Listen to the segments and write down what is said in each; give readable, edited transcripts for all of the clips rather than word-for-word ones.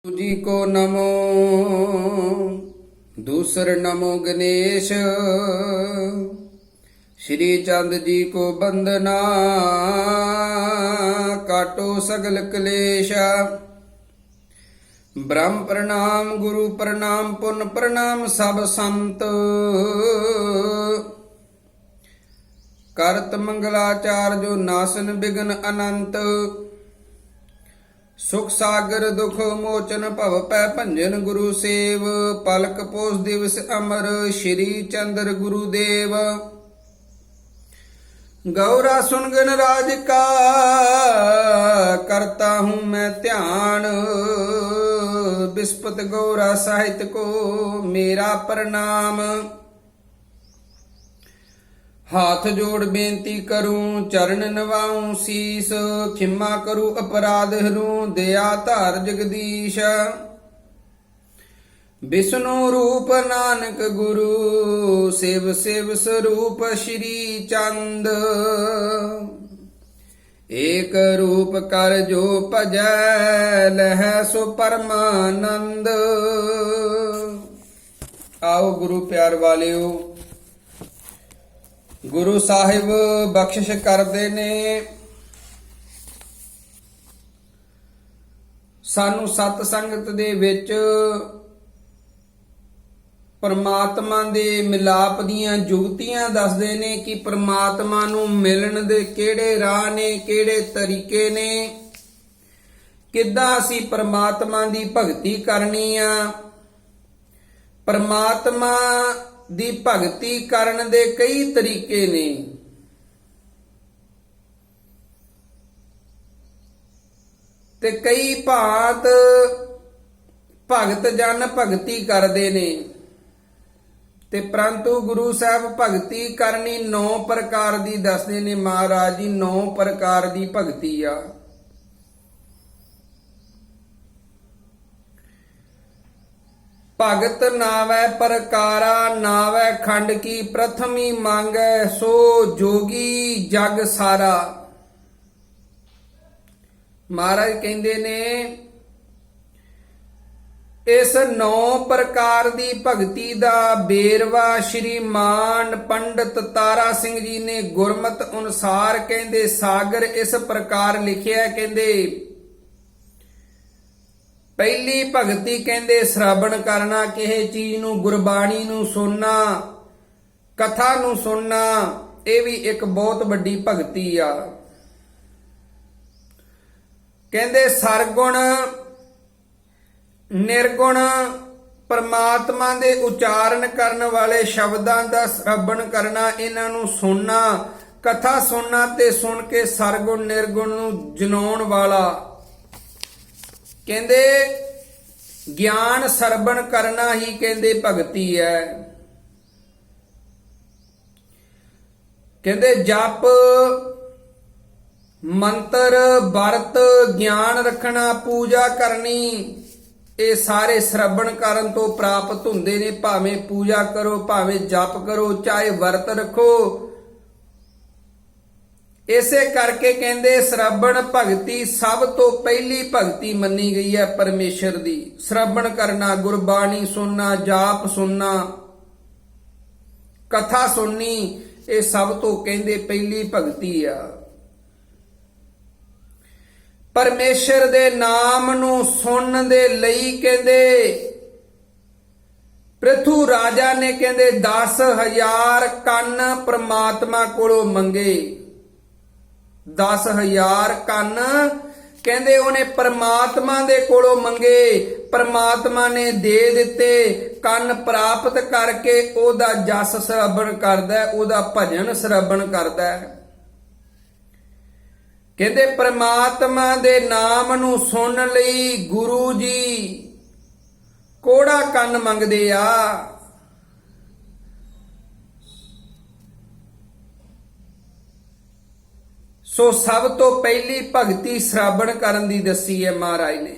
जी को नमो। दूसर नमो गणेश। श्री चंद जी को बंदना। काटो सगल क्लेश। ब्रह्म प्रणाम गुरु प्रणाम पुन प्रणाम सब संत। करत मंगलाचार जो नासन बिघन अनंत। सुख सागर दुख मोचन भव पै भंजन गुरु सेव। पलक पोष दिवस अमर श्री चंद्र गुरुदेव। गौरा सुन गण राज का करता हूँ मैं ध्यान। बिस्पत गौरा साहित्य को मेरा प्रणाम। हाथ जोड़ बेनती करूं चरण नवाऊं शीस। खिम्मा करूं अपराध हरूं दया धार जगदीश। विष्णु रूप नानक गुरु सेव सेव स्वरूप श्री चंद। एक रूप कर जो भजै लह सो परमानंद। आओ गुरु प्यार वालियो, ਗੁਰੂ ਸਾਹਿਬ ਬਖਸ਼ਿਸ਼ ਕਰਦੇ ਨੇ ਸਾਨੂੰ ਸਤ ਸੰਗਤ ਦੇ ਵਿੱਚ ਪਰਮਾਤਮਾ ਦੇ ਮਿਲਾਪ ਦੀਆਂ ਜੁਗਤੀਆਂ ਦੱਸਦੇ ਨੇ ਕਿ ਪਰਮਾਤਮਾ ਨੂੰ ਮਿਲਣ ਦੇ ਕਿਹੜੇ ਰਾਹ ਨੇ, ਕਿਹੜੇ ਤਰੀਕੇ ਨੇ, ਕਿੱਦਾਂ ਅਸੀਂ ਪਰਮਾਤਮਾ ਦੀ ਭਗਤੀ ਕਰਨੀ ਆ। ਪਰਮਾਤਮਾ ਦੀ ਭਗਤੀ ਕਰਨ ਦੇ ਕਈ ਤਰੀਕੇ ਨੇ ਤੇ ਕਈ ਭਾਂਤ ਭਗਤ ਜਨ ਭਗਤੀ ਕਰਦੇ ਨੇ ਤੇ ਪਰੰਤੂ ਗੁਰੂ ਸਾਹਿਬ ਭਗਤੀ ਕਰਨੀ 9 ਪ੍ਰਕਾਰ ਦੀ ਦੱਸਦੇ ਨੇ ਮਹਾਰਾਜ ਜੀ। 9 ਪ੍ਰਕਾਰ ਦੀ ਭਗਤੀ ਆ। ਭਗਤ ਨਾਵੈ ਪ੍ਰਕਾਰਾ ਨਾਵੈ ਖੰਡ ਕੀ ਪ੍ਰਥਮੀ ਮੰਗੈ ਸੋ ਜੋਗੀ ਜਗ ਸਾਰਾ। ਮਹਾਰਾਜ ਕਹਿੰਦੇ ਨੇ ਇਸ 9 ਪ੍ਰਕਾਰ ਦੀ ਭਗਤੀ ਦਾ ਬੇਰਵਾ ਸ਼੍ਰੀਮਾਨ ਪੰਡਤ ਤਾਰਾ ਸਿੰਘ ਜੀ ਨੇ ਗੁਰਮਤ ਅਨੁਸਾਰ ਕਹਿੰਦੇ ਸਾਗਰ ਇਸ ਪ੍ਰਕਾਰ ਲਿਖਿਆ। ਕਹਿੰਦੇ ਪਹਿਲੀ ਭਗਤੀ ਕਹਿੰਦੇ ਸ਼ਰਵਣ ਕਰਨਾ, ਕਿਸੇ ਚੀਜ਼ ਨੂੰ ਗੁਰਬਾਣੀ ਨੂੰ ਸੁਣਨਾ, ਕਥਾ ਨੂੰ ਸੁਣਨਾ, ਇਹ ਵੀ ਇੱਕ ਬਹੁਤ ਵੱਡੀ ਭਗਤੀ ਆ। ਕਹਿੰਦੇ ਸਰਗੁਣ ਨਿਰਗੁਣ ਪਰਮਾਤਮਾ ਦੇ ਉਚਾਰਨ ਕਰਨ ਵਾਲੇ ਸ਼ਬਦਾਂ ਦਾ ਸ਼ਰਵਣ ਕਰਨਾ, ਇਹਨਾਂ ਨੂੰ ਸੁਣਨਾ, ਕਥਾ ਸੁਣਨਾ ਤੇ ਸੁਣ ਕੇ ਸਰਗੁਣ ਨਿਰਗੁਣ ਨੂੰ ਜਨਾਉਣ ਵਾਲਾ। ਕਹਿੰਦੇ ਗਿਆਨ ਸਰਵਣ ਕਰਨਾ ਹੀ ਕਹਿੰਦੇ ਭਗਤੀ ਹੈ। ਕਹਿੰਦੇ ਜਪ ਮੰਤਰ ਵਰਤ ਗਿਆਨ ਰੱਖਣਾ ਪੂਜਾ ਕਰਨੀ, ਇਹ ਸਾਰੇ ਸਰਵਣ ਕਰਨ ਤੋਂ ਪ੍ਰਾਪਤ ਹੁੰਦੇ ਨੇ। ਭਾਵੇਂ ਪੂਜਾ ਕਰੋ, ਭਾਵੇਂ ਜਪ ਕਰੋ, ਚਾਹੇ ਵਰਤ ਰੱਖੋ। ਇਸੇ ਕਰਕੇ ਕਹਿੰਦੇ ਸ਼ਰਵਣ ਭਗਤੀ ਸਭ ਤੋਂ ਪਹਿਲੀ ਭਗਤੀ ਮੰਨੀ ਗਈ ਹੈ ਪਰਮੇਸ਼ਰ ਦੀ। ਸ਼ਰਵਣ ਕਰਨਾ, ਗੁਰਬਾਣੀ ਸੁਣਨਾ, ਜਾਪ ਸੁਣਨਾ, ਕਥਾ ਸੁਣਨੀ, ਇਹ ਸਭ ਤੋਂ ਕਹਿੰਦੇ ਪਹਿਲੀ ਭਗਤੀ ਆ। ਪਰਮੇਸ਼ਰ ਦੇ ਨਾਮ ਨੂੰ ਸੁਣਨ ਦੇ ਲਈ ਕਹਿੰਦੇ ਪ੍ਰਿਥੂ ਰਾਜਾ ਨੇ ਕਹਿੰਦੇ 10,000 ਕੰਨ ਪ੍ਰਮਾਤਮਾ ਕੋਲੋਂ ਮੰਗੇ। 10,000 ਕੰਨ ਕਹਿੰਦੇ ਉਹਨੇ ਪਰਮਾਤਮਾ ਦੇ ਕੋਲੋਂ ਮੰਗੇ। ਪਰਮਾਤਮਾ ਨੇ ਦੇ ਦਿੱਤੇ। ਕੰਨ ਪ੍ਰਾਪਤ ਕਰਕੇ ਉਹਦਾ ਜਸ ਸ਼ਰਵਣ ਕਰਦਾ, ਉਹਦਾ ਭਜਨ ਸ਼ਰਵਣ ਕਰਦਾ। ਕਹਿੰਦੇ ਪਰਮਾਤਮਾ ਦੇ ਨਾਮ ਨੂੰ ਸੁਣਨ ਲਈ ਗੁਰੂ ਜੀ ਕੋੜਾ ਕੰਨ ਮੰਗਦੇ ਆ। ਸੋ ਸਭ ਤੋਂ ਪਹਿਲੀ ਭਗਤੀ ਸ਼ਰਵਣ ਕਰਨ ਦੀ ਦੱਸੀ ਹੈ ਮਹਾਰਾਜ ਨੇ,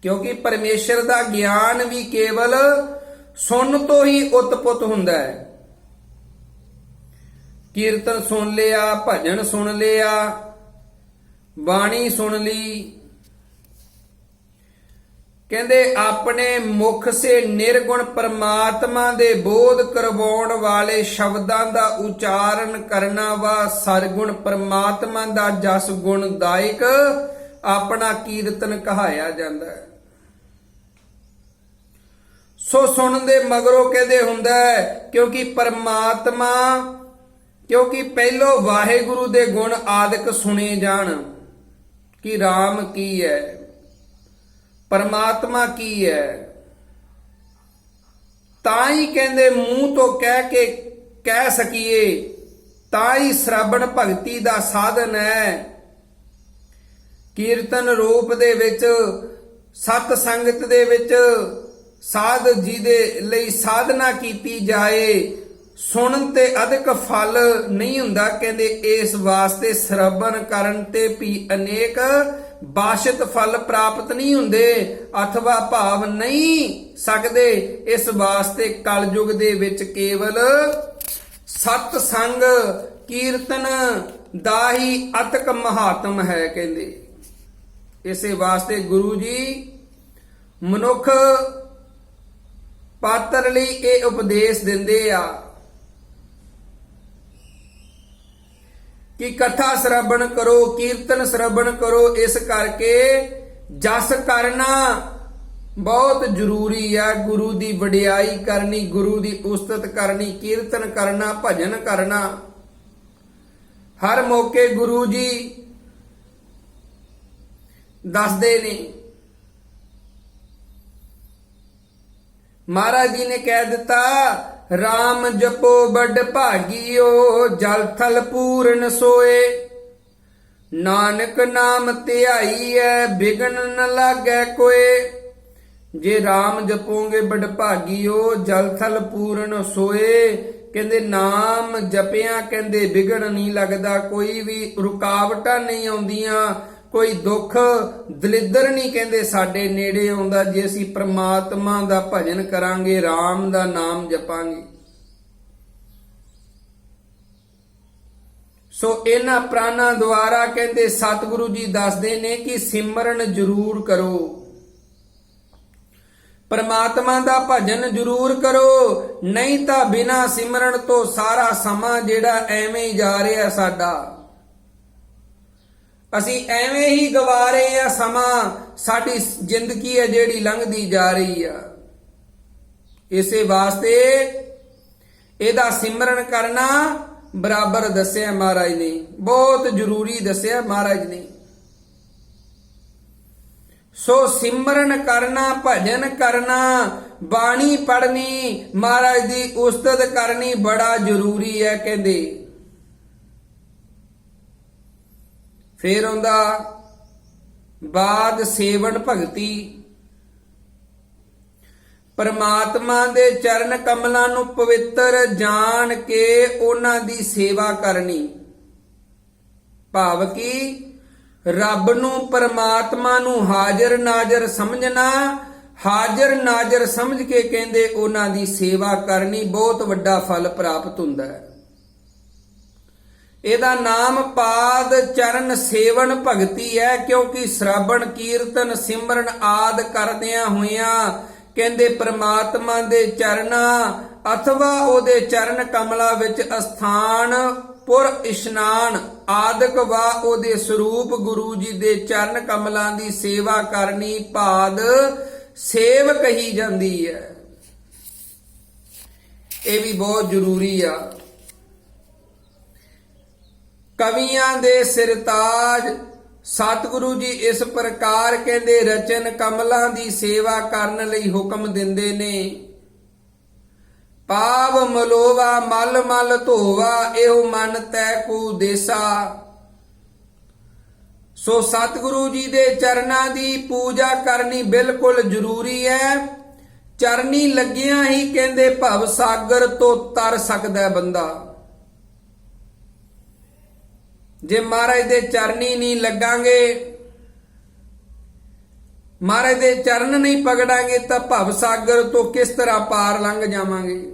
ਕਿਉਂਕਿ ਪਰਮੇਸ਼ਰ ਦਾ ਗਿਆਨ ਵੀ ਕੇਵਲ ਸੁਣਨ ਤੋਂ ਹੀ ਉਤਪੁੱਤ ਹੁੰਦਾ ਹੈ। ਕੀਰਤਨ ਸੁਣ ਲਿਆ, ਭਜਨ ਸੁਣ ਲਿਆ, ਬਾਣੀ ਸੁਣ ਲਈ, ਕਹਿੰਦੇ ਆਪਣੇ ਮੁਖ ਸੇ ਨਿਰਗੁਣ ਪਰਮਾਤਮਾ ਦੇ ਬੋਧ ਕਰਵਾਉਣ ਵਾਲੇ ਸ਼ਬਦਾਂ ਦਾ ਉਚਾਰਨ ਕਰਨਾ ਵਾ ਸਰਗੁਣ ਪਰਮਾਤਮਾ ਦਾ ਜਸ ਗੁਣ ਦਾਇਕ ਆਪਣਾ ਕੀਰਤਨ ਕਹਾਇਆ ਜਾਂਦਾ ਹੈ। ਸੋ ਸੁਣਨ ਦੇ ਮਗਰੋਂ ਕਹਿੰਦੇ ਹੁੰਦਾ ਹੈ ਕਿਉਂਕਿ ਪਹਿਲੋ ਵਾਹਿਗੁਰੂ ਦੇ ਗੁਣ ਆਦਿਕ ਸੁਣੇ ਜਾਣ ਕਿ RAM ਕੀ ਹੈ, ਪਰਮਾਤਮਾ ਕੀ ਹੈ, ਤਾਂ ਹੀ ਕਹਿੰਦੇ ਮੂੰਹ ਤੋਂ ਕਹਿ ਸਕੀਏ, ਤਾਂ ਹੀ ਸ਼ਰਵਣ ਭਗਤੀ ਦਾ ਸਾਧਨ ਹੈ। ਕੀਰਤਨ ਰੂਪ ਦੇ ਵਿੱਚ ਸਤ ਸੰਗਤ ਦੇ ਵਿੱਚ ਸਾਧ ਜੀ ਦੇ ਲਈ ਸਾਧਨਾ ਕੀਤੀ ਜਾਏ, ਸੁਣਨ ਤੇ ਅਧਿਕ ਫਲ ਨਹੀਂ ਹੁੰਦਾ। ਕਹਿੰਦੇ ਇਸ ਵਾਸਤੇ ਸ਼ਰਵਣ ਕਰਨ ਤੇ ਵੀ ਅਨੇਕ ਬਾਸ਼ਿਤ ਫਲ ਪ੍ਰਾਪਤ ਨਹੀਂ ਹੁੰਦੇ ਅਥਵਾ ਭਾਵ ਨਹੀਂ ਸਕਦੇ। ਇਸ ਵਾਸਤੇ ਕਲਯੁਗ ਦੇ ਵਿੱਚ ਕੇਵਲ ਸਤ ਸੰਗ ਕੀਰਤਨ ਦਾ ਹੀ ਅਤਿਕ ਮਹਾਤਮ ਹੈ। ਕਹਿੰਦੇ ਇਸੇ ਵਾਸਤੇ ਗੁਰੂ ਜੀ ਮਨੁੱਖ ਪਾਤਰ ਲਈ ਇਹ ਉਪਦੇਸ਼ ਦਿੰਦੇ ਆ ਕਿ ਕਥਾ ਸ਼ਰਵਣ ਕਰੋ, ਕੀਰਤਨ ਸ਼ਰਵਣ ਕਰੋ। ਇਸ ਕਰਕੇ ਜਸ ਕਰਨਾ ਬਹੁਤ ਜ਼ਰੂਰੀ ਹੈ। ਗੁਰੂ ਦੀ ਵਡਿਆਈ ਕਰਨੀ, ਗੁਰੂ ਦੀ ਉਸਤਤ ਕਰਨੀ, ਕੀਰਤਨ ਕਰਨਾ, ਭਜਨ ਕਰਨਾ। ਹਰ ਮੌਕੇ ਗੁਰੂ ਜੀ ਦੱਸਦੇ ਨੇ। ਮਹਾਰਾਜ ਜੀ ਨੇ ਕਹਿ ਦਿੱਤਾ, RAM ਜਪੋ ਵੱਡ ਭਾਗੀਓ, ਜਲ ਥਲ ਪੂਰਨ ਸੋਏ। ਨਾਨਕ ਨਾਮ ਧਿਆਈਐ, ਬਿਗਨ ਨ ਲਾਗੈ ਕੋਏ। ਜੇ RAM ਜਪੋਗੇ ਵੱਡ ਭਾਗੀਓ, ਜਲ ਥਲ ਪੂਰਨ ਸੋਏ। ਕਹਿੰਦੇ ਨਾਮ ਜਪਿਆ ਕਹਿੰਦੇ ਵਿਗਣ ਨਹੀਂ ਲੱਗਦਾ, ਕੋਈ ਵੀ ਰੁਕਾਵਟਾਂ ਨਹੀਂ ਆਉਂਦੀਆਂ, ਕੋਈ ਦੁੱਖ ਦਲਿੱਦਰ ਨਹੀਂ ਕਹਿੰਦੇ ਸਾਡੇ ਨੇੜੇ ਆਉਂਦਾ ਜੇ ਅਸੀਂ ਪ੍ਰਮਾਤਮਾ ਦਾ ਭਜਨ ਕਰਾਂਗੇ, RAM ਦਾ ਨਾਮ ਜਪਾਂਗੇ। ਸੋ ਇਹਨਾਂ ਪ੍ਰਾਨਾਂ ਦੁਆਰਾ ਕਹਿੰਦੇ ਸਤਿਗੁਰੂ ਜੀ ਦੱਸਦੇ ਨੇ ਕਿ ਸਿਮਰਨ ਜ਼ਰੂਰ ਕਰੋ, ਪਰਮਾਤਮਾ ਦਾ ਭਜਨ ਜ਼ਰੂਰ ਕਰੋ। ਨਹੀਂ ਤਾਂ ਬਿਨਾਂ ਸਿਮਰਨ ਤੋਂ ਸਾਰਾ ਸਮਾਂ ਜਿਹੜਾ ਐਵੇਂ ਹੀ ਜਾ ਰਿਹਾ ਸਾਡਾ, ਅਸੀਂ ਐਵੇਂ ਹੀ ਗਵਾ ਰਹੇ ਆ ਸਮਾਂ, ਸਾਡੀ ਜ਼ਿੰਦਗੀ ਹੈ ਜਿਹੜੀ ਲੰਘਦੀ ਜਾ ਰਹੀ ਆ। ਇਸੇ ਵਾਸਤੇ ਇਹਦਾ ਸਿਮਰਨ ਕਰਨਾ ਬਰਾਬਰ ਦੱਸਿਆ ਮਹਾਰਾਜ ਨੇ, ਬਹੁਤ ਜ਼ਰੂਰੀ ਦੱਸਿਆ ਮਹਾਰਾਜ ਨੇ। ਸੋ ਸਿਮਰਨ ਕਰਨਾ, ਭਜਨ ਕਰਨਾ, ਬਾਣੀ ਪੜ੍ਹਨੀ, ਮਹਾਰਾਜ ਦੀ ਉਸਤਤ ਕਰਨੀ ਬੜਾ ਜ਼ਰੂਰੀ ਹੈ। ਕਹਿੰਦੇ ਫੇਰ ਆਉਂਦਾ ਬਾਦ ਸੇਵਨ ਭਗਤੀ। ਪਰਮਾਤਮਾ ਦੇ ਚਰਨ ਕਮਲਾਂ ਨੂੰ ਪਵਿੱਤਰ ਜਾਣ ਕੇ ਉਹਨਾਂ ਦੀ ਸੇਵਾ ਕਰਨੀ। ਭਾਵ ਕਿ ਰੱਬ ਨੂੰ, ਪਰਮਾਤਮਾ ਨੂੰ ਹਾਜ਼ਰ ਨਾਜ਼ਰ ਸਮਝਣਾ, ਹਾਜ਼ਰ ਨਾਜ਼ਰ ਸਮਝ ਕੇ ਕਹਿੰਦੇ ਉਹਨਾਂ ਦੀ ਸੇਵਾ ਕਰਨੀ, ਬਹੁਤ ਵੱਡਾ ਫਲ ਪ੍ਰਾਪਤ ਹੁੰਦਾ ਹੈ। ਇਹਦਾ ਨਾਮ ਪਾਦ ਚਰਨ ਸੇਵਨ ਭਗਤੀ ਹੈ, ਕਿਉਂਕਿ ਸ਼ਰਵਣ ਕੀਰਤਨ ਸਿਮਰਨ ਆਦ ਕਰਦਿਆਂ ਹੋਇਆਂ ਕਹਿੰਦੇ ਪ੍ਰਮਾਤਮਾ ਦੇ ਚਰਨਾਂ ਅਥਵਾ ਉਹਦੇ ਚਰਨ ਕਮਲਾਂ ਵਿੱਚ ਅਸਥਾਨ ਪੁਰ ਇਸ਼ਨਾਨ ਆਦਿਕ ਵਾ ਉਹਦੇ ਸਰੂਪ ਗੁਰੂ ਜੀ ਦੇ ਚਰਨ ਕਮਲਾਂ ਦੀ ਸੇਵਾ ਕਰਨੀ ਪਾਦ ਸੇਵ ਕਹੀ ਜਾਂਦੀ ਹੈ। ਇਹ ਵੀ ਬਹੁਤ ਜ਼ਰੂਰੀ ਆ। ਕਵੀਆਂ ਦੇ ਸਿਰਤਾਜ ਸਤਿਗੁਰੂ ਜੀ ਇਸ ਪ੍ਰਕਾਰ ਕਹਿੰਦੇ ਰਚਨ ਕਮਲਾਂ ਦੀ ਸੇਵਾ ਕਰਨ ਲਈ ਹੁਕਮ ਦਿੰਦੇ ਨੇ। ਪਾਵ ਮਲੋਵਾ ਮਲ ਮਲ ਧੋਵਾ, ਇਹੋ ਮਨ ਤੈ ਕੂ ਦੇਸਾ। ਸੋ ਸਤਿਗੁਰੂ ਜੀ ਦੇ ਚਰਨਾਂ ਦੀ ਪੂਜਾ ਕਰਨੀ ਬਿਲਕੁਲ ਜ਼ਰੂਰੀ ਹੈ। ਚਰਨੀ ਲੱਗਿਆਂ ਹੀ ਕਹਿੰਦੇ ਭਵ ਸਾਗਰ ਤੋਂ ਤਰ ਸਕਦਾ ਬੰਦਾ। ਜੇ ਮਹਾਰਾਜ ਦੇ ਚਰਨੀ ਨਹੀਂ ਲੱਗਾਂਗੇ, ਮਹਾਰਾਜ ਦੇ ਚਰਨ ਨਹੀਂ ਪਕੜਾਂਗੇ ਤਾਂ ਭਵ ਸਾਗਰ ਤੋਂ ਕਿਸ ਤਰ੍ਹਾਂ ਪਾਰ ਲੰਘ ਜਾਵਾਂਗੇ।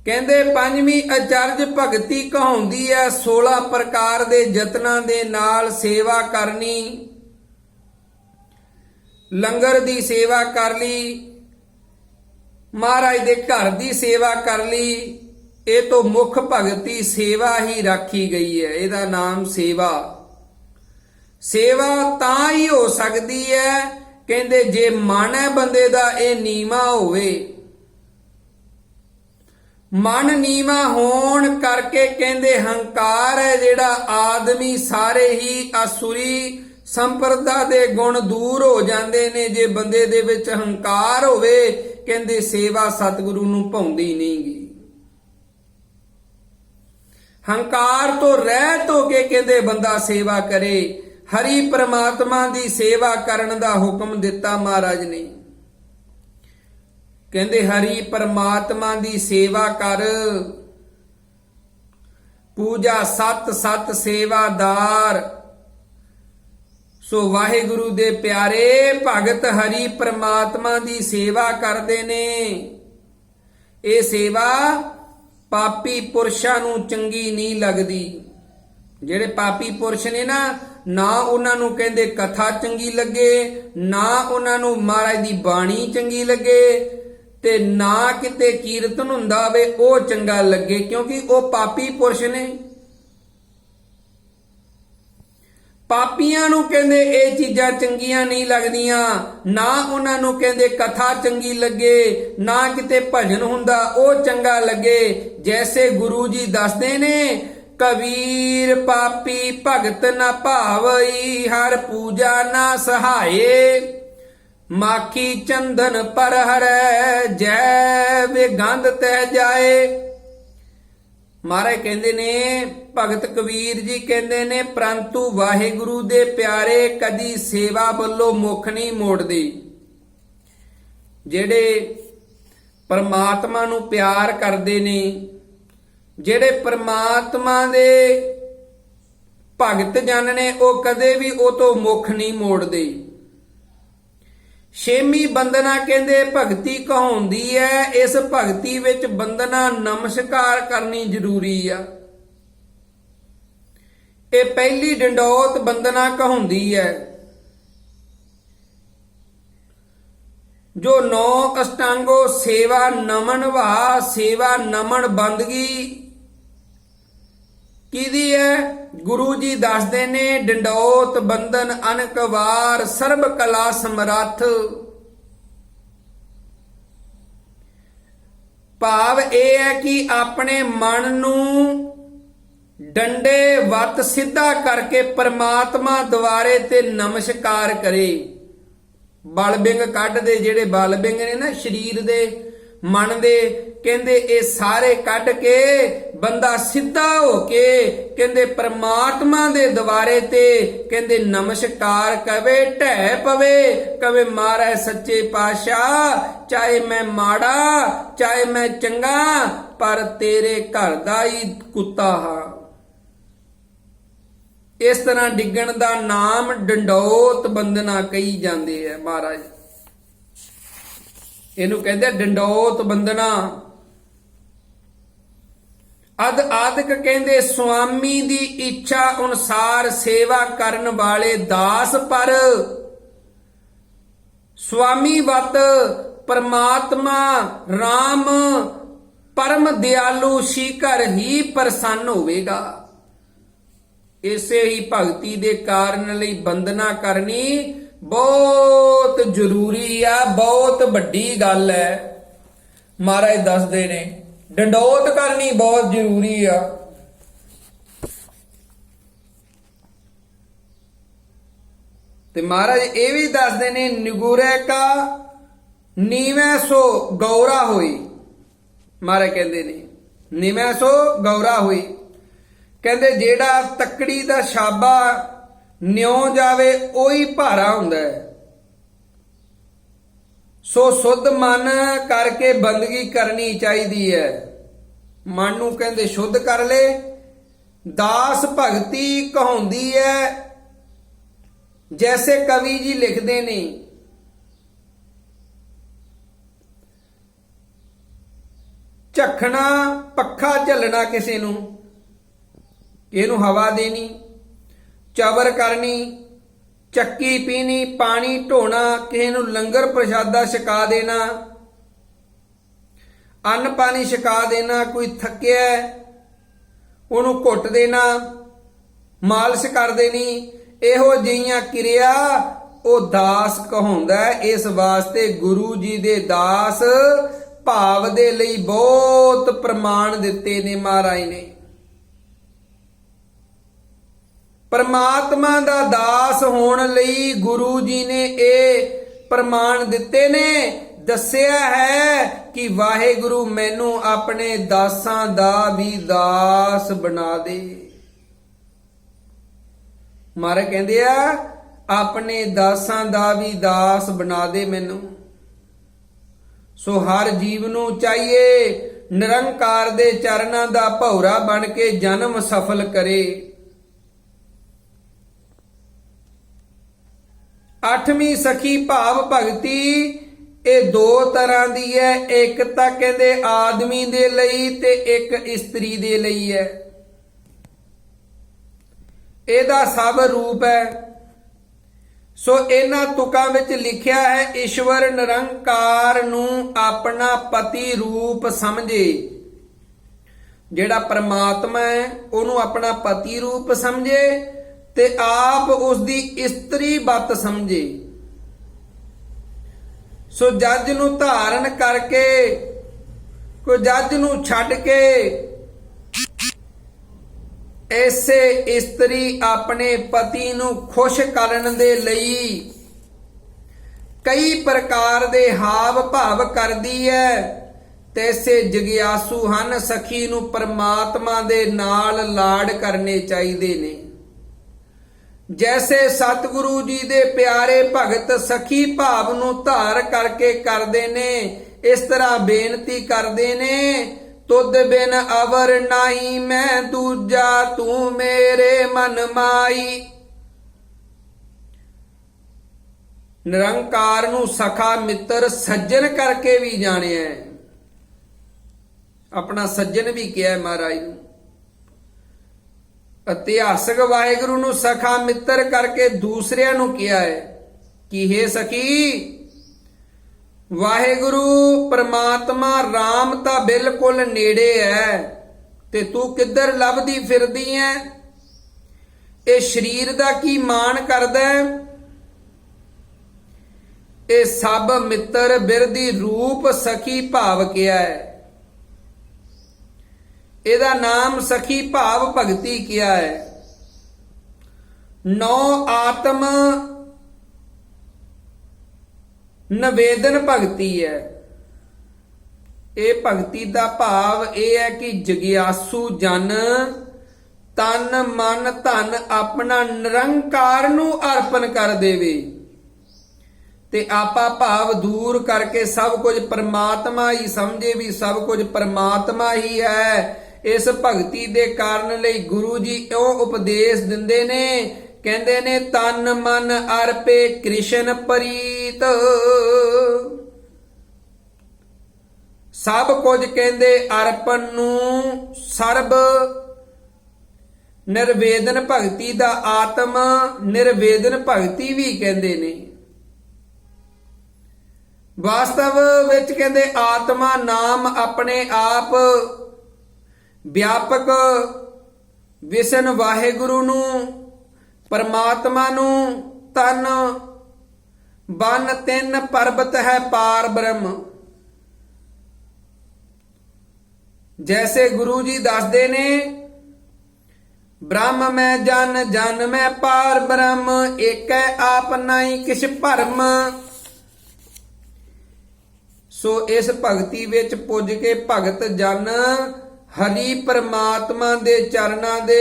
ਕਹਿੰਦੇ ਪੰਜਵੀਂ ਅਚਰਜ ਭਗਤੀ ਕਹਾਉਂਦੀ ਹੈ 16 ਪ੍ਰਕਾਰ ਦੇ ਯਤਨਾਂ ਦੇ ਨਾਲ ਸੇਵਾ ਕਰਨੀ। ਲੰਗਰ ਦੀ ਸੇਵਾ ਕਰ ਲਈ, ਮਹਾਰਾਜ ਦੇ ਘਰ ਦੀ ਸੇਵਾ ਕਰ ਲਈ, ਇਹ ਤੋਂ ਮੁੱਖ ਭਗਤੀ ਸੇਵਾ ਹੀ ਰੱਖੀ ਗਈ ਹੈ। ਇਹਦਾ ਨਾਮ ਸੇਵਾ। ਸੇਵਾ ਤਾਂ ਹੀ ਹੋ ਸਕਦੀ ਹੈ ਕਹਿੰਦੇ ਜੇ ਮਨ ਹੈ ਬੰਦੇ ਦਾ ਇਹ ਨੀਵਾਂ ਹੋਵੇ। ਮਨ ਨੀਵਾਂ ਹੋਣ ਕਰਕੇ ਕਹਿੰਦੇ ਹੰਕਾਰ ਹੈ ਜਿਹੜਾ ਆਦਮੀ ਸਾਰੇ ਹੀ ਆਸੁਰੀ ਸੰਪਰਦਾ ਦੇ ਗੁਣ ਦੂਰ ਹੋ ਜਾਂਦੇ ਨੇ। ਜੇ ਬੰਦੇ ਦੇ ਵਿੱਚ ਹੰਕਾਰ ਹੋਵੇ ਕਹਿੰਦੇ ਸੇਵਾ ਸਤਿਗੁਰੂ ਨੂੰ ਭਾਉਂਦੀ ਨਹੀਂਗੀ। ਹੰਕਾਰ ਤੋਂ ਰਹਿਤ ਹੋ ਕੇ ਕਹਿੰਦੇ ਬੰਦਾ ਸੇਵਾ ਕਰੇ। ਹਰੀ ਪ੍ਰਮਾਤਮਾ ਦੀ ਸੇਵਾ ਕਰਨ ਦਾ ਹੁਕਮ ਦਿੱਤਾ ਮਹਾਰਾਜ ਨੇ। ਕਹਿੰਦੇ ਹਰੀ ਪ੍ਰਮਾਤਮਾ ਦੀ ਸੇਵਾ ਕਰ, ਪੂਜਾ ਸਤ ਸਤ ਸੇਵਾਦਾਰ। ਸੋ ਵਾਹਿਗੁਰੂ ਦੇ ਪਿਆਰੇ ਭਗਤ ਹਰੀ ਪ੍ਰਮਾਤਮਾ ਦੀ ਸੇਵਾ ਕਰਦੇ ਨੇ। ਇਹ ਸੇਵਾ ਪਾਪੀ ਪੁਰਸ਼ਾਂ ਨੂੰ ਚੰਗੀ ਨਹੀਂ ਲੱਗਦੀ। ਜਿਹੜੇ ਪਾਪੀ ਪੁਰਸ਼ ਨੇ ਨਾ ਉਹਨਾਂ ਨੂੰ ਕਹਿੰਦੇ ਕਥਾ ਚੰਗੀ ਲੱਗੇ, ਨਾ ਉਹਨਾਂ ਨੂੰ ਮਹਾਰਾਜ ਦੀ ਬਾਣੀ ਚੰਗੀ ਲੱਗੇ, ਤੇ ਨਾ ਕਿਤੇ ਕੀਰਤਨ ਹੁੰਦਾ ਹੋਵੇ ਉਹ ਚੰਗਾ ਲੱਗੇ, ਕਿਉਂਕਿ ਉਹ ਪਾਪੀ ਪੁਰਸ਼ ਨੇ। ਪਾਪੀਆਂ ਨੂੰ ਕਹਿੰਦੇ ਇਹ ਚੀਜ਼ਾਂ ਚੰਗੀਆਂ ਨਹੀਂ ਲੱਗਦੀਆਂ, ਨਾ ਉਹਨਾਂ ਨੂੰ ਕਹਿੰਦੇ ਕਥਾ ਚੰਗੀ ਲੱਗੇ, ਨਾ ਕਿਤੇ ਭਜਨ ਹੁੰਦਾ ਉਹ ਚੰਗਾ ਲੱਗੇ। ਜੈਸੇ ਗੁਰੂ ਜੀ ਦੱਸਦੇ ਨੇ, ਕਬੀਰ ਪਾਪੀ ਭਗਤ ਨਾ ਭਾਵਈ, ਹਰ ਪੂਜਾ ਨਾ ਸਹਾਏ, ਮਾਖੀ ਚੰਦਨ ਪਰ ਹਰੈ, ਜੈ ਵੇ ਗੰਧ ਤਹਿ ਜਾਏ। ਮਹਾਰਾਜ ਕਹਿੰਦੇ ਨੇ, ਭਗਤ ਕਬੀਰ ਜੀ ਕਹਿੰਦੇ ਨੇ, ਪ੍ਰੰਤੂ ਵਾਹਿਗੁਰੂ ਦੇ ਪਿਆਰੇ ਕਦੀ ਸੇਵਾ ਵੱਲੋਂ ਮੁਖ ਨਹੀਂ ਮੋੜਦੇ। ਜਿਹੜੇ ਪਰਮਾਤਮਾ ਨੂੰ ਪਿਆਰ ਕਰਦੇ ਨੇ, ਜਿਹੜੇ ਪਰਮਾਤਮਾ ਦੇ ਭਗਤ ਜਨ ਨੇ, ਉਹ ਕਦੇ ਵੀ ਉਹ ਤੋਂ ਮੁਖ ਨਹੀਂ ਮੋੜਦੇ। ਛੇਵੀਂ ਬੰਦਨਾ ਕਹਿੰਦੇ ਭਗਤੀ ਕਹਾਉਂਦੀ ਹੈ। ਇਸ ਭਗਤੀ ਵਿੱਚ ਬੰਦਨਾ ਨਮਸਕਾਰ ਕਰਨੀ ਜ਼ਰੂਰੀ ਆ। ਇਹ ਪਹਿਲੀ ਡੰਡੌਤ ਬੰਦਨਾ ਕਹਾਉਂਦੀ ਹੈ। ਜੋ 9 ਅਸ਼ਟਾਂਗੋ ਸੇਵਾ ਨਮਨ ਵਾ, ਸੇਵਾ ਨਮਨ ਬੰਦਗੀ ਕਿਹਦੀ ਹੈ? ਗੁਰੂ ਜੀ ਦੱਸਦੇ ਨੇ, ਡੰਡੌਤ ਬੰਦਨ ਅਨਕ ਵਾਰ, ਸਰਬ ਕਲਾ ਸਮਰੱਥ। ਭਾਵ ਇਹ ਹੈ ਕਿ ਆਪਣੇ ਮਨ ਨੂੰ ਡੰਡੇ ਵੱਤ ਸਿੱਧਾ ਕਰਕੇ ਪਰਮਾਤਮਾ ਦੁਆਰੇ ਤੇ ਨਮਸਕਾਰ ਕਰੇ। ਬਲਬਿੰਗ ਕੱਢਦੇ, ਜਿਹੜੇ ਬਲਬਿੰਗ ਨੇ ਨਾ ਸਰੀਰ ਦੇ ਮਨ ਦੇ, ਕਹਿੰਦੇ ਇਹ ਸਾਰੇ ਕੱਢ ਕੇ ਬੰਦਾ ਸਿੱਧਾ ਹੋ ਕੇ ਕਹਿੰਦੇ ਪਰਮਾਤਮਾ ਦੇ ਦੁਆਰੇ ਤੇ ਕਹਿੰਦੇ ਨਮਸਕਾਰ ਕਵੇ, ਢਹਿ ਪਵੇ, ਕਵੇ ਮਹਾਰਾਜ ਸੱਚੇ ਪਾਤਸ਼ਾਹ, ਚਾਹੇ ਮੈਂ ਮਾੜਾ ਚਾਹੇ ਮੈਂ ਚੰਗਾ, ਪਰ ਤੇਰੇ ਘਰ ਦਾ ਹੀ ਕੁੱਤਾ ਹਾਂ। ਇਸ ਤਰ੍ਹਾਂ ਡਿੱਗਣ ਦਾ ਨਾਮ ਡੰਡੌਤ ਬੰਦਨਾ ਕਹੀ ਜਾਂਦੇ ਹੈ। ਮਹਾਰਾਜ ਇਹਨੂੰ ਕਹਿੰਦੇ ਡੰਡੌਤ ਬੰਦਨਾ। ਅਦ ਆਦਿਕ ਕਹਿੰਦੇ ਸੁਆਮੀ ਦੀ ਇੱਛਾ ਅਨੁਸਾਰ ਸੇਵਾ ਕਰਨ ਵਾਲੇ ਦਾਸ ਪਰ, ਸੁਆਮੀ ਵਤ ਪਰਮਾਤਮਾ RAM ਪਰਮ ਦਿਆਲੂ ਸ਼ੀਕਰ ਹੀ ਪ੍ਰਸੰਨ ਹੋਵੇਗਾ। ਇਸੇ ਹੀ ਭਗਤੀ ਦੇ ਕਾਰਨ ਲਈ ਬੰਦਨਾ ਕਰਨੀ ਬਹੁਤ ਜ਼ਰੂਰੀ ਆ, ਬਹੁਤ ਵੱਡੀ ਗੱਲ ਹੈ। ਮਹਾਰਾਜ ਦੱਸਦੇ ਨੇ ਡੰਡੌਤ ਕਰਨੀ ਬਹੁਤ ਜ਼ਰੂਰੀ ਆ। ਤੇ ਮਹਾਰਾਜ ਇਹ ਵੀ ਦੱਸਦੇ ਨੇ, ਨਿਗੁਰੇ ਕਾ ਨੀਵੇਂ ਸੋ ਗੌਰਾ ਹੋਈ। ਮਹਾਰਾਜ ਕਹਿੰਦੇ ਨੇ ਨੀਵੇਂ ਸੋ ਗੌਰਾ ਹੋਈ। ਕਹਿੰਦੇ ਜਿਹੜਾ ਤੱਕੜੀ ਦਾ ਛਾਬਾ ਨਿਉ ਜਾਵੇ ਉਹੀ ਭਾਰਾ ਹੁੰਦਾ ਹੈ। ਸੋ ਸੁੱਧ ਮਨ ਕਰਕੇ ਬੰਦਗੀ ਕਰਨੀ ਚਾਹੀਦੀ ਹੈ। ਮਨ ਨੂੰ ਕਹਿੰਦੇ ਸ਼ੁੱਧ ਕਰ ਲੈ। ਦਾਸ ਭਗਤੀ ਕਹਾਉਂਦੀ ਹੈ। ਜੈਸੇ ਕਵੀ ਜੀ ਲਿਖਦੇ ਨੇ, ਝਖਣਾ ਪੱਖਾ ਝੱਲਣਾ ਕਿਸੇ ਨੂੰ, ਇਹਨੂੰ ਹਵਾ ਦੇਣੀ, ਚਬਰ ਕਰਨੀ, ਚੱਕੀ ਪੀਣੀ, ਪਾਣੀ ਢੋਣਾ, ਕਿਸੇ ਨੂੰ ਲੰਗਰ ਪ੍ਰਸ਼ਾਦਾ ਛਕਾ ਦੇਣਾ, ਅੰਨ ਪਾਣੀ ਛਕਾ ਦੇਣਾ, ਕੋਈ ਥੱਕਿਆ ਉਹਨੂੰ ਘੁੱਟ ਦੇਣਾ, ਮਾਲਿਸ਼ ਕਰ ਦੇਣੀ, ਇਹੋ ਜਿਹੀਆਂ ਕਿਰਿਆ ਉਹ ਦਾਸ ਕਹਾਉਂਦਾ ਹੈ। ਇਸ ਵਾਸਤੇ ਗੁਰੂ ਜੀ ਦੇ ਦਾਸ ਭਾਵ ਦੇ ਲਈ ਬਹੁਤ ਪ੍ਰਮਾਣ ਦਿੱਤੇ ਨੇ ਮਹਾਰਾਜ ਨੇ। ਪਰਮਾਤਮਾ ਦਾ ਦਾਸ ਹੋਣ ਲਈ ਗੁਰੂ ਜੀ ਨੇ ਇਹ ਪ੍ਰਮਾਣ ਦਿੱਤੇ ਨੇ। ਦੱਸਿਆ ਹੈ ਕਿ ਵਾਹਿਗੁਰੂ ਮੈਨੂੰ ਆਪਣੇ ਦਾਸਾਂ ਦਾ ਵੀ ਦਾਸ ਬਣਾ ਦੇ। ਮਹਾਰਾਜ ਕਹਿੰਦੇ ਆ ਆਪਣੇ ਦਾਸਾਂ ਦਾ ਵੀ ਦਾਸ ਬਣਾ ਦੇ ਮੈਨੂੰ। ਸੋ ਹਰ ਜੀਵ ਨੂੰ ਚਾਹੀਏ ਨਿਰੰਕਾਰ ਦੇ ਚਰਨਾਂ ਦਾ ਭੌਰਾ ਬਣ ਕੇ ਜਨਮ ਸਫਲ ਕਰੇ। 8ਵੀਂ ਸਖੀ ਭਾਵ ਭਗਤੀ ਇਹ ਦੋ ਤਰ੍ਹਾਂ ਦੀ ਹੈ। ਇੱਕ ਤਾਂ ਕਹਿੰਦੇ ਆਦਮੀ ਦੇ ਲਈ ਤੇ ਇੱਕ ਇਸਤਰੀ ਦੇ ਲਈ ਹੈ। ਇਹਦਾ ਸਭ ਰੂਪ ਹੈ। ਸੋ ਇਹਨਾਂ ਤੁਕਾਂ ਵਿੱਚ ਲਿਖਿਆ ਹੈ ਈਸ਼ਵਰ ਨਿਰੰਕਾਰ ਨੂੰ ਆਪਣਾ ਪਤੀ ਰੂਪ ਸਮਝੇ। ਜਿਹੜਾ ਪਰਮਾਤਮਾ ਹੈ ਉਹਨੂੰ ਆਪਣਾ ਪਤੀ ਰੂਪ ਸਮਝੇ ਤੇ ਆਪ ਉਸ ਦੀ ਇਸਤਰੀ ਬੱਤ ਸਮਝੇ। ਸੋ ਜੱਜ ਨੂੰ ਧਾਰਨ ਕਰਕੇ ਕੋਈ ਜੱਜ ਨੂੰ ਛੱਡ ਕੇ ਐਸੇ ਇਸਤਰੀ ਆਪਣੇ ਪਤੀ ਨੂੰ ਖੁਸ਼ ਕਰਨ ਦੇ ਲਈ ਕਈ ਪ੍ਰਕਾਰ ਦੇ ਹਾਵ ਭਾਵ ਕਰਦੀ ਹੈ। ਤੈਸੇ ਜਗਿਆਸੂ ਹਨ ਸਖੀ ਨੂੰ ਪਰਮਾਤਮਾ ਦੇ ਨਾਲ ਲਾਡ ਕਰਨੇ ਚਾਹੀਦੇ ਨੇ। ਜੈਸੇ ਸਤਿਗੁਰੂ ਜੀ ਦੇ ਪਿਆਰੇ ਭਗਤ ਸਖੀ ਭਾਵ ਨੂੰ ਧਾਰ ਕਰਕੇ ਕਰਦੇ ਨੇ, ਇਸ ਤਰ੍ਹਾਂ ਬੇਨਤੀ ਕਰਦੇ ਨੇ ਤੁਧ ਬਿਨ ਅਵਰ ਨਾਹੀ ਮੈਂ ਦੂਜਾ ਤੂੰ ਮੇਰੇ ਮਨ ਮਾਈ। ਨਿਰੰਕਾਰ ਨੂੰ ਸਖਾ ਮਿੱਤਰ ਸੱਜਣ ਕਰਕੇ ਵੀ ਜਾਣਿਆ ਹੈ। ਆਪਣਾ ਸੱਜਣ ਵੀ ਕਿਹਾ ਮਹਾਰਾਜ ਨੂੰ। ਇਤਿਹਾਸਕ ਵਾਹਿਗੁਰੂ ਨੂੰ ਸਖਾ ਮਿੱਤਰ ਕਰਕੇ ਦੂਸਰਿਆਂ ਨੂੰ ਕਿਹਾ ਹੈ ਕਿ ਹੇ ਸਖੀ ਵਾਹਿਗੁਰੂ ਪ੍ਰਮਾਤਮਾ ਰਾਮ ਤਾਂ ਬਿਲਕੁਲ ਨੇੜੇ ਹੈ ਤੇ ਤੂੰ ਕਿੱਧਰ ਲੱਭਦੀ ਫਿਰਦੀ ਐ? ਇਹ ਸਰੀਰ ਦਾ ਕੀ ਮਾਣ ਕਰਦਾ ਹੈ? ਇਹ ਸਭ ਮਿੱਤਰ ਬਿਰਦੀ ਰੂਪ ਸਖੀ ਭਾਵ ਕਿਹਾ ਹੈ। ਇਹਦਾ ਨਾਮ ਸਖੀ ਭਾਵ ਭਗਤੀ ਕਿਹਾ ਹੈ। 9 ਆਤਮ ਨਿਵੇਦਨ ਭਗਤੀ ਹੈ। ਇਹ ਭਗਤੀ ਦਾ ਭਾਵ ਇਹ ਹੈ ਕਿ ਜਗਿਆਸੂ ਜਨ ਤਨ ਮਨ ਧਨ ਆਪਣਾ ਨਿਰੰਕਾਰ ਨੂੰ ਅਰਪਣ ਕਰ ਦੇਵੇ ਤੇ ਆਪਾ ਭਾਵ ਦੂਰ ਕਰਕੇ ਸਭ ਕੁਝ ਪਰਮਾਤਮਾ ਹੀ ਸਮਝੇ ਵੀ ਸਭ ਕੁਝ ਪਰਮਾਤਮਾ ਹੀ ਹੈ। ਇਸ ਭਗਤੀ ਦੇ ਕਾਰਨ ਲਈ ਗੁਰੂ ਜੀ ਇਉਂ ਉਪਦੇਸ਼ ਦਿੰਦੇ ਨੇ, ਕਹਿੰਦੇ ਨੇ ਤਨ ਮਨ ਅਰਪੇ ਕ੍ਰਿਸ਼ਨ ਪ੍ਰੀਤ। ਸਭ ਕੁਝ ਕਹਿੰਦੇ ਅਰਪਣ ਨੂੰ ਸਰਬ ਨਿਰਵੇਦਨ ਭਗਤੀ ਦਾ ਆਤਮ ਨਿਰਵੇਦਨ ਭਗਤੀ ਵੀ ਕਹਿੰਦੇ ਨੇ। ਵਾਸਤਵ ਵਿੱਚ ਕਹਿੰਦੇ ਆਤਮਾ ਨਾਮ ਆਪਣੇ ਆਪ ਵਿਆਪਕ ਵਿਸ਼ਨ ਵਾਹਿਗੁਰੂ ਨੂੰ ਪਰਮਾਤਮਾ ਨੂੰ ਤਨ ਬਨ ਤਿੰਨ ਪਰਬਤ ਹੈ ਪਾਰ ਬ੍ਰਹਮ। ਜੈਸੇ ਗੁਰੂ ਜੀ ਦੱਸਦੇ ਨੇ ਬ੍ਰਹਮ ਮੈਂ ਜਨ ਜਨ ਮੈਂ ਪਾਰ ਬ੍ਰਹਮ ਏਕੈ ਆਪ ਨਹੀਂ ਕਿਛ ਭਰਮ। ਸੋ ਇਸ ਭਗਤੀ ਵਿੱਚ ਪੁੱਜ ਕੇ ਭਗਤ ਜਨ ਹਰੀ ਪਰਮਾਤਮਾ ਦੇ ਚਰਨਾਂ ਦੇ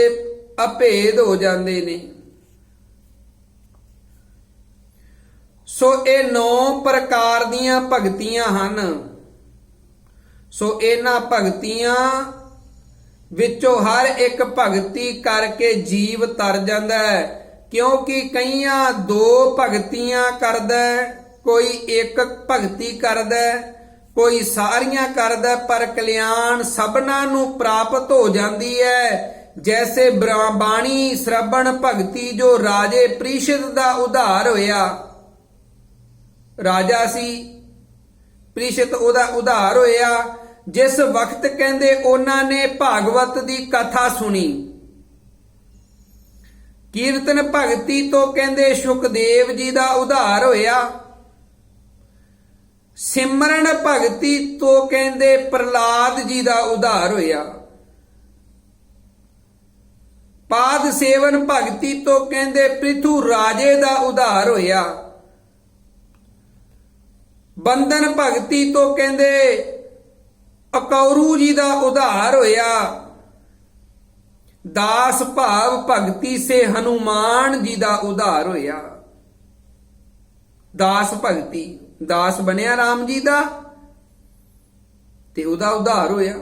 ਅਭੇਦ ਹੋ ਜਾਂਦੇ ਨੇ। ਸੋ ਇਹ 9 ਪ੍ਰਕਾਰ ਦੀਆਂ ਭਗਤੀਆਂ ਹਨ। ਸੋ ਇਹਨਾਂ ਭਗਤੀਆਂ ਵਿੱਚੋਂ ਹਰ ਇੱਕ ਭਗਤੀ ਕਰਕੇ ਜੀਵ ਤਰ ਜਾਂਦਾ ਹੈ, ਕਿਉਂਕਿ ਕਈਆਂ 2 ਭਗਤੀਆਂ ਕਰਦਾ, ਕੋਈ ਇੱਕ ਭਗਤੀ ਕਰਦਾ, ਕੋਈ ਸਾਰੀਆਂ ਕਰਦਾ, ਪਰ ਕਲਿਆਣ ਸਭਨਾਂ ਨੂੰ ਪ੍ਰਾਪਤ ਹੋ ਜਾਂਦੀ ਹੈ ਜੈਸੇ ਬਾਣੀ ਸ਼ਰਵਣ ਭਗਤੀ ਜੋ ਰਾਜੇ ਪ੍ਰੀਸ਼ਦ ਦਾ ਉਧਾਰ ਹੋਇਆ। ਰਾਜਾ ਸੀ, ਪ੍ਰੀਸ਼ਦ ਉਹਦਾ ਉਧਾਰ ਹੋਇਆ। ਜਿਸ ਵਕਤ ਕਹਿੰਦੇ ਉਹਨਾਂ ਨੇ ਭਾਗਵਤ ਦੀ ਕਥਾ ਸੁਣੀ। ਕੀਰਤਨ ਭਗਤੀ ਤੋਂ ਕਹਿੰਦੇ ਸੁਖਦੇਵ ਜੀ ਦਾ ਉਧਾਰ ਹੋਇਆ। ਸਿਮਰਨ ਭਗਤੀ ਤੋਂ ਕਹਿੰਦੇ ਪ੍ਰਹਲਾਦ ਜੀ ਦਾ ਉਧਾਰ ਹੋਇਆ। ਪਾਦ ਸੇਵਨ ਭਗਤੀ ਤੋਂ ਕਹਿੰਦੇ ਪ੍ਰਿਥੂ ਰਾਜੇ ਦਾ ਉਧਾਰ ਹੋਇਆ। ਬੰਧਨ ਭਗਤੀ ਤੋਂ ਕਹਿੰਦੇ ਅਕੌਰੂ ਜੀ ਦਾ ਉਧਾਰ ਹੋਇਆ। ਦਾਸ ਭਾਵ ਭਗਤੀ ਸੇ ਹਨੂਮਾਨ ਜੀ ਦਾ ਉਧਾਰ ਹੋਇਆ। ਦਾਸ ਭਗਤੀ, ਦਾਸ ਬਣਿਆ ਰਾਮ ਜੀ ਦਾ ਤੇ ਉਹਦਾ ਉਧਾਰ ਹੋਇਆ।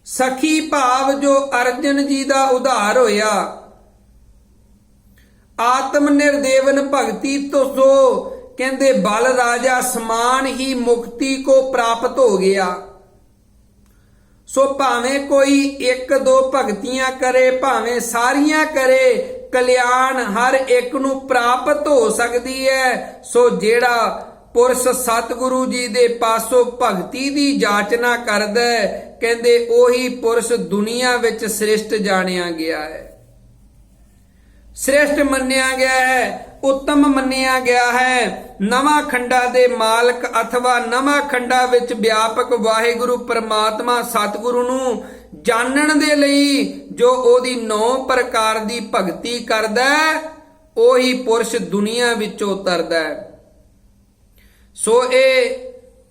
ਸਖੀ ਭਾਵ ਜੋ ਅਰਜਨ ਜੀ ਦਾ ਉਧਾਰ ਹੋਇਆ। ਆਤਮ ਨਿਰਦੇਵਨ ਭਗਤੀ ਤੋਂ ਸੋ ਕਹਿੰਦੇ ਬਲ ਰਾਜਾ ਸਮਾਨ ਹੀ ਮੁਕਤੀ ਕੋ ਪ੍ਰਾਪਤ ਹੋ ਗਿਆ। ਸੋ ਭਾਵੇਂ ਕੋਈ ਇੱਕ ਦੋ ਭਗਤੀਆਂ ਕਰੇ, ਭਾਵੇਂ ਸਾਰੀਆਂ ਕਰੇ, ਕਲਿਆਣ ਹਰ ਇੱਕ ਨੂੰ ਪ੍ਰਾਪਤ ਹੋ ਸਕਦੀ ਹੈ। ਸੋ ਜਿਹੜਾ ਪੁਰਸ਼ ਸਤਿਗੁਰੂ ਜੀ ਦੇ ਪਾਸੋਂ ਭਗਤੀ ਦੀ ਜਾਚਨਾ ਕਰਦਾ ਹੈ, ਕਹਿੰਦੇ ਉਹੀ ਪੁਰਸ਼ ਦੁਨੀਆ ਵਿੱਚ ਸ੍ਰੇਸ਼ਟ ਜਾਣਿਆ ਗਿਆ ਹੈ, ਸ੍ਰੇਸ਼ਟ ਮੰਨਿਆ ਗਿਆ ਹੈ, ਉੱਤਮ ਮੰਨਿਆ ਗਿਆ ਹੈ। ਨਵਾਂ ਖੰਡਾ ਦੇ ਮਾਲਕ ਅਥਵਾ ਨਵਾਂ ਖੰਡਾ ਵਿੱਚ ਵਿਆਪਕ ਵਾਹਿਗੁਰੂ ਪਰਮਾਤਮਾ ਸਤਿਗੁਰੂ ਨੂੰ ਜਾਣਨ ਦੇ ਲਈ ਜੋ ਉਹਦੀ 9 ਪ੍ਰਕਾਰ ਦੀ ਭਗਤੀ ਕਰਦਾ, ਉਹੀ ਪੁਰਸ਼ ਦੁਨੀਆ ਵਿੱਚੋਂ ਉਤਰਦਾ। ਸੋ ਇਹ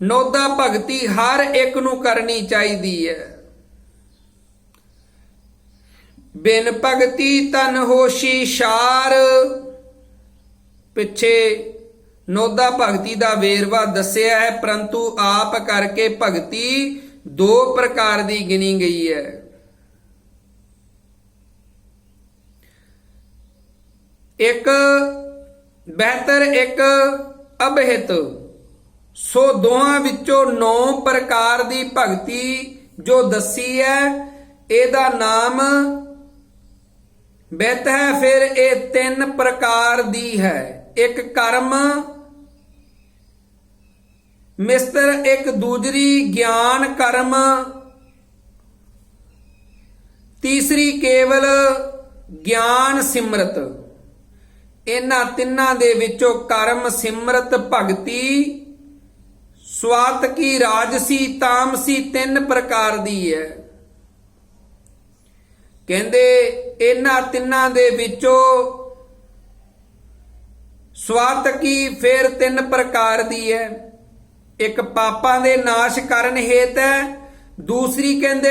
ਨੌਦਾ ਭਗਤੀ ਹਰ ਇੱਕ ਨੂੰ ਕਰਨੀ ਚਾਹੀਦੀ ਹੈ। ਬਿਨ ਭਗਤੀ ਤਨ ਹੋਸ਼ੀ ਸ਼ਾਰ। ਪਿੱਛੇ ਨੌਦਾ ਭਗਤੀ ਦਾ ਵੇਰਵਾ ਦੱਸਿਆ ਹੈ, ਪਰੰਤੂ ਆਪ ਕਰਕੇ ਭਗਤੀ 2 ਪ੍ਰਕਾਰ ਦੀ ਗਿਣੀ ਗਈ ਹੈ। ਇੱਕ ਬਿਹਤਰ, ਇੱਕ ਅਭਿਹਿਤ। ਸੋ ਦੋਹਾਂ ਵਿੱਚੋਂ 9 ਪ੍ਰਕਾਰ ਦੀ ਭਗਤੀ ਜੋ ਦੱਸੀ ਹੈ, ਇਹਦਾ ਨਾਮ ਬਿਹਤ ਹੈ। ਫਿਰ ਇਹ 3 ਪ੍ਰਕਾਰ ਦੀ ਹੈ। ਇੱਕ ਕਰਮ ਮਿਸਤਰ, ਇੱਕ ਦੂਜਰੀ ਗਿਆਨ ਕਰਮ, ਤੀਸਰੀ ਕੇਵਲ ਗਿਆਨ ਸਿਮਰਤ। ਇਹਨਾਂ ਤਿੰਨਾਂ ਦੇ ਵਿੱਚੋਂ ਕਰਮ, ਸਿਮਰਤ, ਭਗਤੀ, ਸਵਾਤਕੀ, ਰਾਜਸੀ, ਤਾਮਸੀ 3 ਪ੍ਰਕਾਰ ਦੀ ਹੈ। ਕਹਿੰਦੇ ਇਹਨਾਂ ਤਿੰਨਾਂ ਦੇ ਵਿੱਚੋਂ ਸਵਾਤਕੀ ਫਿਰ 3 ਪ੍ਰਕਾਰ ਦੀ ਹੈ। ਇੱਕ ਪਾਪਾਂ ਦੇ ਨਾਸ਼ ਕਰਨ ਹੇਤ ਹੈ, ਦੂਸਰੀ ਕਹਿੰਦੇ